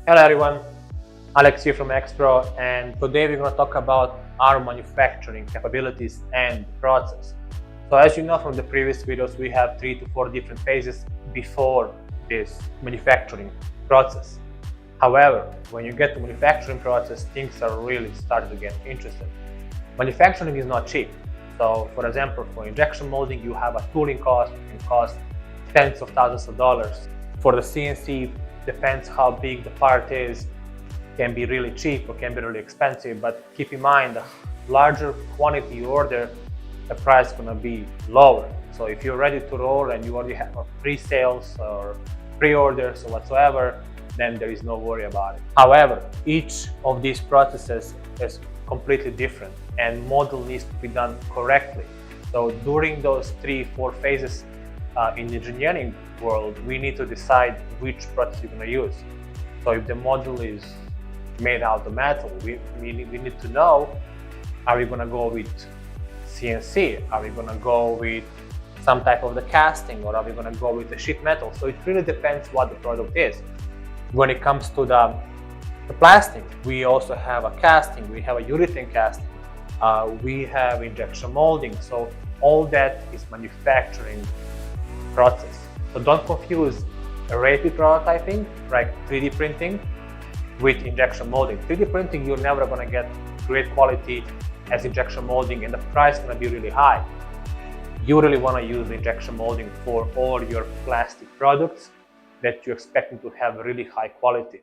Hello everyone, Alex here from Expro, and today we're going to talk about our manufacturing capabilities and process. So as you know from the previous videos, we have 3 to 4 different phases before this manufacturing process. However, when you get to manufacturing process, things are really starting to get interesting. Manufacturing is not cheap. So for example, for injection molding, you have a tooling cost, it can cost tens of thousands of dollars. For the CNC, depends how big the part is, can be really cheap or can be really expensive, but keep in mind the larger quantity you order, the price is going to be lower. So if you're ready to roll and you already have pre-sales or pre-orders or whatsoever, then there is no worry about it. However, each of these processes is completely different and model needs to be done correctly. So during those 3-4 phases in the engineering world, we need to decide which process you're going to use. So if the model is made out of metal, we need to know, are we going to go with CNC? Are we going to go with some type of the casting, or are we going to go with the sheet metal? So it really depends what the product is. When it comes to the plastic, we also have a casting, we have a urethane casting, we have injection molding. So all that is manufacturing process. So don't confuse rapid prototyping, like 3D printing, with injection molding. 3D printing, you're never going to get great quality as injection molding, and the price is going to be really high. You really want to use injection molding for all your plastic products that you're expecting to have really high quality.